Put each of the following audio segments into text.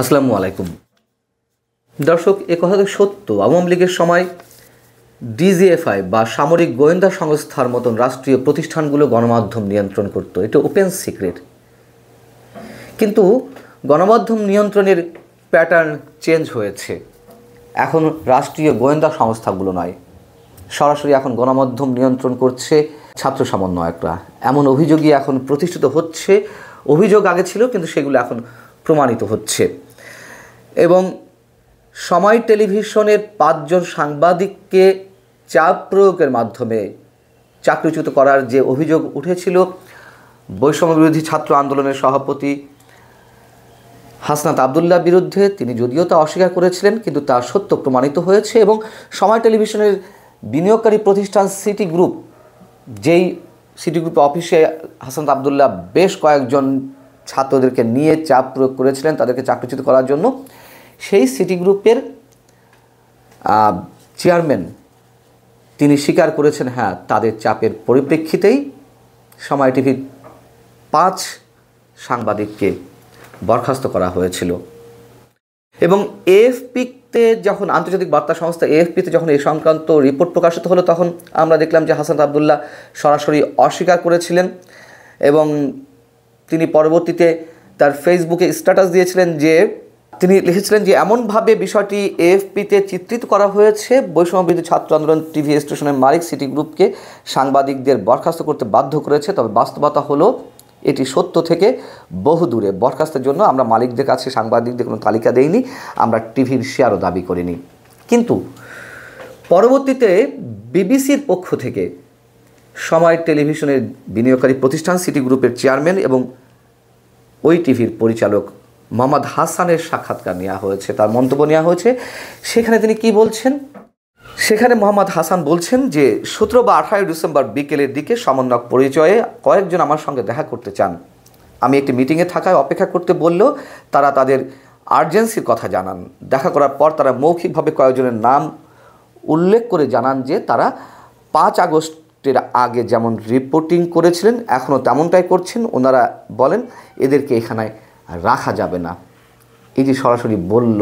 আসসালামু আলাইকুম দর্শক, এ কথা তো সত্য। আওয়ামী লীগের সময় ডিজিএফআই বা সামরিক গোয়েন্দা সংস্থার মতন রাষ্ট্রীয় প্রতিষ্ঠানগুলো গণমাধ্যম নিয়ন্ত্রণ করত, এটা ওপেন সিক্রেট। কিন্তু গণমাধ্যম নিয়ন্ত্রণের প্যাটার্ন চেঞ্জ হয়েছে। এখন রাষ্ট্রীয় গোয়েন্দা সংস্থাগুলো নয়, সরাসরি এখন গণমাধ্যম নিয়ন্ত্রণ করছে ছাত্র সমন্বয়করা। এমন অভিযোগই এখন প্রতিষ্ঠিত হচ্ছে। অভিযোগ আগে ছিল, কিন্তু সেগুলো এখন প্রমাণিত হচ্ছে। এবং সময় টেলিভিশনের 5 জন সাংবাদিককে চাপ প্রয়োগের মাধ্যমে চাকরিচ্যুত করার যে অভিযোগ উঠেছিল বৈষম্য বিরোধী ছাত্র আন্দোলনের সভাপতি হাসনাত আবদুল্লাহ বিরুদ্ধে, তিনি যদিও তা অস্বীকার করেছিলেন, কিন্তু তা সত্য প্রমাণিত হয়েছে। এবং সময় টেলিভিশনের বিনিয়োগকারী প্রতিষ্ঠান সিটি গ্রুপ, যেই সিটি গ্রুপ অফিসে হাসনাত আবদুল্লাহ বেশ কয়েকজন ছাত্রদেরকে নিয়ে চাপ প্রয়োগ করেছিলেন তাদেরকে চাকরিচ্যুত করার জন্য, সেই সিটি গ্রুপের চেয়ারম্যান তিনি স্বীকার করেছেন, হ্যাঁ, তাদের চাপের পরিপ্রেক্ষিতেই সময় টিভির 5 সাংবাদিককে বরখাস্ত করা হয়েছিল। এবং এএফপিতে যখন, আন্তর্জাতিক বার্তা সংস্থা এএফপিতে যখন এই সংক্রান্ত রিপোর্ট প্রকাশিত হলো, তখন আমরা দেখলাম যে হাসনাত আবদুল্লাহ সরাসরি অস্বীকার করেছিলেন। এবং তিনি পরবর্তীতে তার ফেসবুকে স্ট্যাটাস দিয়েছিলেন যে, তিনি লিখেছিলেন যে এমনভাবে বিষয়টি এএফপিতে চিত্রিত করা হয়েছে, বৈষম্য বিরোধী ছাত্র আন্দোলন টিভি স্টেশনের মালিক সিটি গ্রুপকে সাংবাদিকদের বরখাস্ত করতে বাধ্য করেছে। তবে বাস্তবতা হলো এটি সত্য থেকে বহু দূরে। বরখাস্তের জন্য আমরা মালিকদের কাছে সাংবাদিকদের কোনো তালিকা দেইনি, আমরা টিভির শেয়ারও দাবি করিনি। কিন্তু পরবর্তীতে বিবিসির পক্ষ থেকে সময় টেলিভিশনের বিনিয়োগকারী প্রতিষ্ঠান সিটি গ্রুপের চেয়ারম্যান এবং ওই টিভির পরিচালক মোহাম্মদ হাসানের সাক্ষাৎকার নেওয়া হয়েছে, তার মন্তব্য নেওয়া হয়েছে। সেখানে তিনি কি বলছেন? সেখানে মোহাম্মদ হাসান বলছেন যে 17 বা 18 ডিসেম্বর বিকেলের দিকে সমন্বয়ক পরিচয়ে কয়েকজন আমার সঙ্গে দেখা করতে চান। আমি একটি মিটিংয়ে থাকায় অপেক্ষা করতে বললেও তারা তাদের আর্জেন্সির কথা জানান। দেখা করার পর তারা মৌখিকভাবে কয়েকজনের নাম উল্লেখ করে জানান যে তারা 5 আগস্টের আগে যেমন রিপোর্টিং করেছিলেন এখনও তেমনটাই করছেন। ওনারা বলেন এদেরকে এখানে রাখা যাবে না। এই যে সরাসরি বলল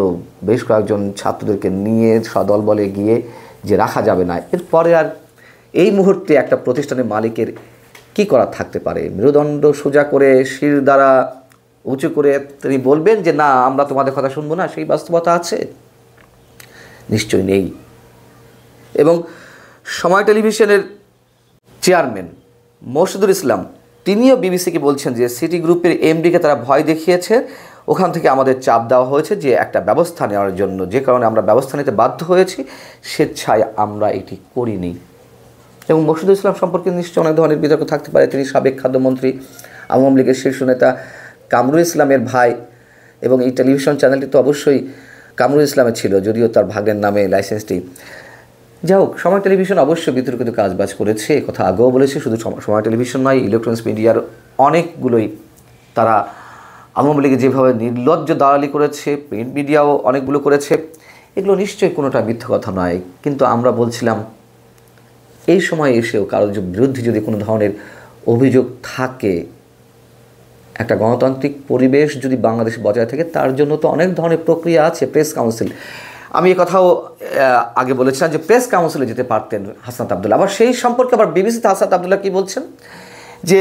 বেশ কয়েকজন ছাত্রদেরকে নিয়ে সদল বলে গিয়ে যে রাখা যাবে না, এরপরে আর এই মুহূর্তে একটা প্রতিষ্ঠানের মালিকের কি করা থাকতে পারে? মেরুদণ্ড সোজা করে শির দ্বারা উঁচু করে তিনি বলবেন যে না, আমরা তোমাদের কথা শুনবো না? সেই বাস্তবতা আছে? নিশ্চয়ই নেই। এবং সময় টেলিভিশনের চেয়ারম্যান মোর্শেদুল ইসলাম তিনিও বিবিসিকে বলছেন যে সিটি গ্রুপের এমডিকে তারা ভয় দেখিয়েছে, ওখান থেকে আমাদের চাপ দেওয়া হয়েছে যে একটা ব্যবস্থা নেওয়ার জন্য, যে কারণে আমরা ব্যবস্থা নিতে বাধ্য হয়েছি, স্বেচ্ছায় আমরা এটি করিনি। এবং মোর্শেদুল ইসলাম সম্পর্কে নিশ্চয়ই অনেক ধরনের বিতর্ক থাকতে পারে। তিনি সাবেক খাদ্যমন্ত্রী, আওয়ামী লীগের শীর্ষ নেতা কামরুল ইসলামের ভাই, এবং এই টেলিভিশন চ্যানেলটি তো অবশ্যই কামরুল ইসলামের ছিল, যদিও তার ভাগের নামে লাইসেন্সটি। যাই হোক, সময় টেলিভিশন অবশ্যই বিতর্কিত কাজবাজ করেছে, এ কথা আগেও বলেছে। শুধু সময় টেলিভিশন নয়, ইলেকট্রনিক্স মিডিয়ার অনেকগুলোই তারা আওয়ামী লীগে যেভাবে নির্লজ্জ দালালি করেছে, প্রিন্ট মিডিয়াও অনেকগুলো করেছে, এগুলো নিশ্চয়ই কোনোটা মিথ্যা কথা নয়। কিন্তু আমরা বলছিলাম এই সময় এসেও কারোর বিরুদ্ধে যদি কোনো ধরনের অভিযোগ থাকে, একটা গণতান্ত্রিক পরিবেশ যদি বাংলাদেশে বজায় থাকে, তার জন্য তো অনেক ধরনের প্রক্রিয়া আছে। প্রেস কাউন্সিল, আমি এই কথাও আগে বলেছিলাম যে প্রেস কাউন্সিলে যেতে পারতেন হাসনাত আবদুল্লাহ। আবার সেই সম্পর্কে আবার বিবিসিতে হাসনাত আবদুল্লাহ কী বলছেন যে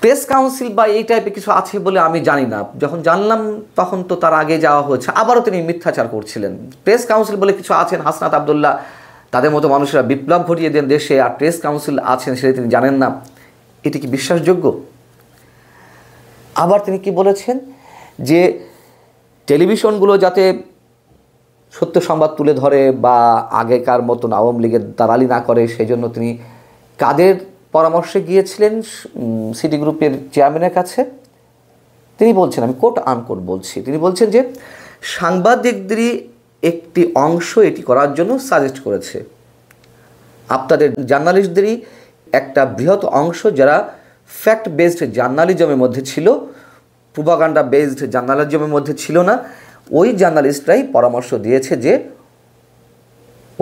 প্রেস কাউন্সিল বা এই টাইপের কিছু আছে বলে আমি জানি না। যখন জানলাম তখন তো তার আগে যাওয়া হয়েছে। আবারও তিনি মিথ্যাচার করছিলেন। প্রেস কাউন্সিল বলে কিছু আছেন হাসনাত আবদুল্লাহ, তাদের মতো মানুষরা বিপ্লব ঘটিয়ে দেন দেশে, আর প্রেস কাউন্সিল আছেন সেটা তিনি জানেন না। এটি কি বিশ্বাসযোগ্য? আবার তিনি কি বলেছেন যে টেলিভিশনগুলো যাতে সত্য সংবাদ তুলে ধরে বা আগেকার মতন আওয়ামী লীগের দালালি না করে, সেই জন্য তিনি কাদের পরামর্শে গিয়েছিলেন? সিটি গ্রুপের চেয়ারম্যানের কাছে। তিনি বলছেন, আমি কোট আনকোট বলছি, তিনি বলছেন যে সাংবাদিকদেরই একটি অংশ এটি করার জন্য সাজেস্ট করেছে। আপনাদের জার্নালিস্টদেরই একটা বৃহৎ অংশ যারা ফ্যাক্ট বেসড জার্নালিজমের মধ্যে ছিল, প্রোপাগান্ডা বেসড জার্নালিজমের মধ্যে ছিল না, ওই জার্নালিস্টরাই পরামর্শ দিয়েছে যে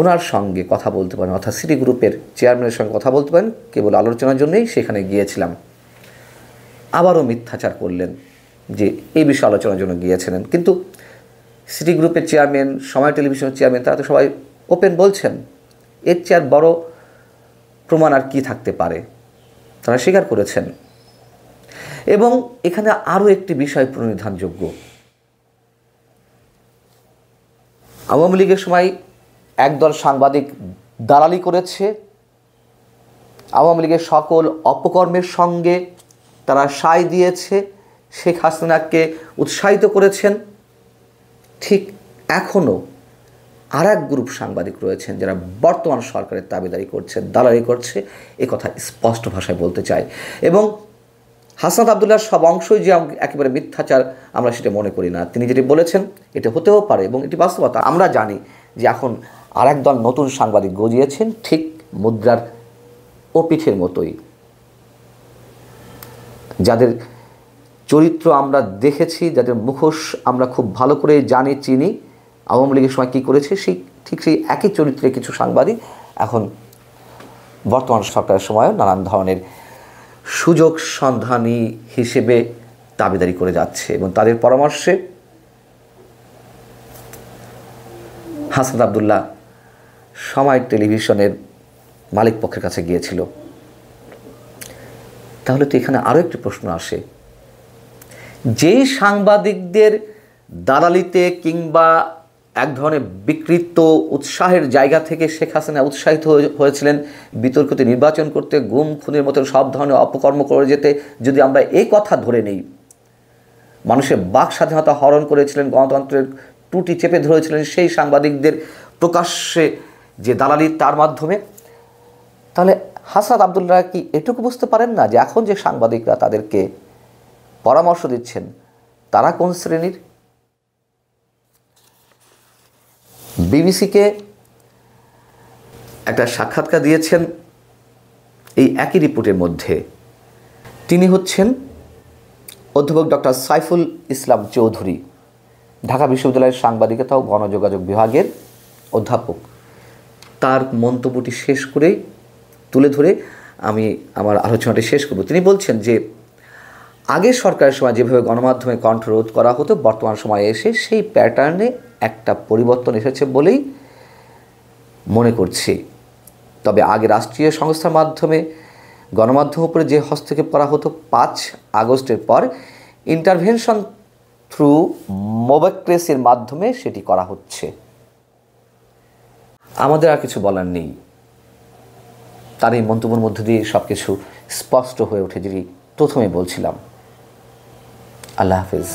ওনার সঙ্গে কথা বলতে পারেন, অর্থাৎ সিটি গ্রুপের চেয়ারম্যানের সঙ্গে কথা বলতে পারেন। কেবল আলোচনার জন্যই সেখানে গিয়েছিলাম। আবারও মিথ্যাচার করলেন। যে এই বিষয়ে আলোচনার জন্য গিয়েছিলেন, কিন্তু সিটি গ্রুপের চেয়ারম্যান, সময় টেলিভিশনের চেয়ারম্যান, তারা তো সবাই ওপেন বলছেন। এর চেয়ে আর বড় প্রমাণ আর কি থাকতে পারে, তারা স্বীকার করেছেন। এবং এখানে আরও একটি বিষয় প্রণিধানযোগ্য, আওয়ামী লীগের সময় একদল সাংবাদিক দালালি করেছে, আওয়ামী লীগের সকল অপকর্মের সঙ্গে তারা সায় দিয়েছে, শেখ হাসিনাকে উৎসাহিত করেছেন। ঠিক এখনও আর এক গ্রুপ সাংবাদিক রয়েছেন যারা বর্তমান সরকারের দাবিদারি করছে, দালালি করছে, এ কথা স্পষ্ট ভাষায় বলতে চাই। এবং হাসনাত আবদুল্লাহর সব অংশই যে একেবারে মিথ্যাচার, আমরা সেটা মনে করি না। তিনি যেটি বলেছেন এটা হতেও পারে এবং এটি বাস্তবতা। আমরা জানি যে এখন আর একদল নতুন সাংবাদিক গজিয়েছেন, ঠিক মুদ্রার ও পিঠের মতোই, যাদের চরিত্র আমরা দেখেছি, যাদের মুখোশ আমরা খুব ভালো করে জানি, চিনি। আওয়ামী লীগের সময় কী করেছে ঠিক সেই একই চরিত্রের কিছু সাংবাদিক এখন বর্তমান সরকারের সময়ও নানান ধরনের সুযোগ সন্ধানী হিসেবে দাবিদারি করে যাচ্ছে। এবং তাদের পরামর্শে হাসনাত আবদুল্লাহ সময় টেলিভিশনের মালিক পক্ষের কাছে গিয়েছিল। তাহলে তো এখানে আরও একটি প্রশ্ন আসে, যেই সাংবাদিকদের দালালিতে কিংবা এক ধরনের বিকৃত উৎসাহের জায়গা থেকে শেখ হাসিনা উৎসাহিত হয়েছিলেন বিতর্কিত নির্বাচন করতে, গুম খুনের মতো সব ধরনের অপকর্ম করে যেতে, যদি আমরা এই কথা ধরে নেই, মানুষের বাক স্বাধীনতা হরণ করেছিলেন, গণতন্ত্রের টুটি চেপে ধরেছিলেন সেই সাংবাদিকদের প্রকাশ্যে যে দালালি তার মাধ্যমে, তাহলে হাসনাত আবদুল্লাহ কি এটুকু বুঝতে পারেন না যে এখন যে সাংবাদিকরা তাদেরকে পরামর্শ দিচ্ছেন তারা কোন শ্রেণীর? বিবিসিকে একটা সাক্ষাৎকার দিয়েছেন এই একই রিপোর্টের মধ্যে। তিনি হচ্ছেন অধ্যাপক ডক্টর সাইফুল ইসলাম চৌধুরী, ঢাকা বিশ্ববিদ্যালয়ের সাংবাদিকতা ও গণযোগাযোগ বিভাগের অধ্যাপক। তার মন্তব্যটি শেষ করেই তুলে ধরে আমি আমার আলোচনাটি শেষ করব। তিনি বলছেন যে আগের সরকারের সময় যেভাবে গণমাধ্যমে কণ্ঠরোধ করা হতো, বর্তমান সময়ে এসে সেই প্যাটার্নে একটা পরিবর্তন এসেছে বলেই মনে করছি। তবে আগে রাষ্ট্রীয় সংস্থার মাধ্যমে গণমাধ্যম উপরে যে হস্তক্ষেপ করা হতো 5 আগস্টের পর ইন্টারভেনশন থ্রু মোবাক্রেসির মাধ্যমে সেটি করা হচ্ছে। আমাদের আর কিছু বলার নেই। তার এই মন্তব্যের মধ্য দিয়ে সব কিছু স্পষ্ট হয়ে ওঠে, যেটি প্রথমে বলছিলাম। আল্লাহ হাফিজ।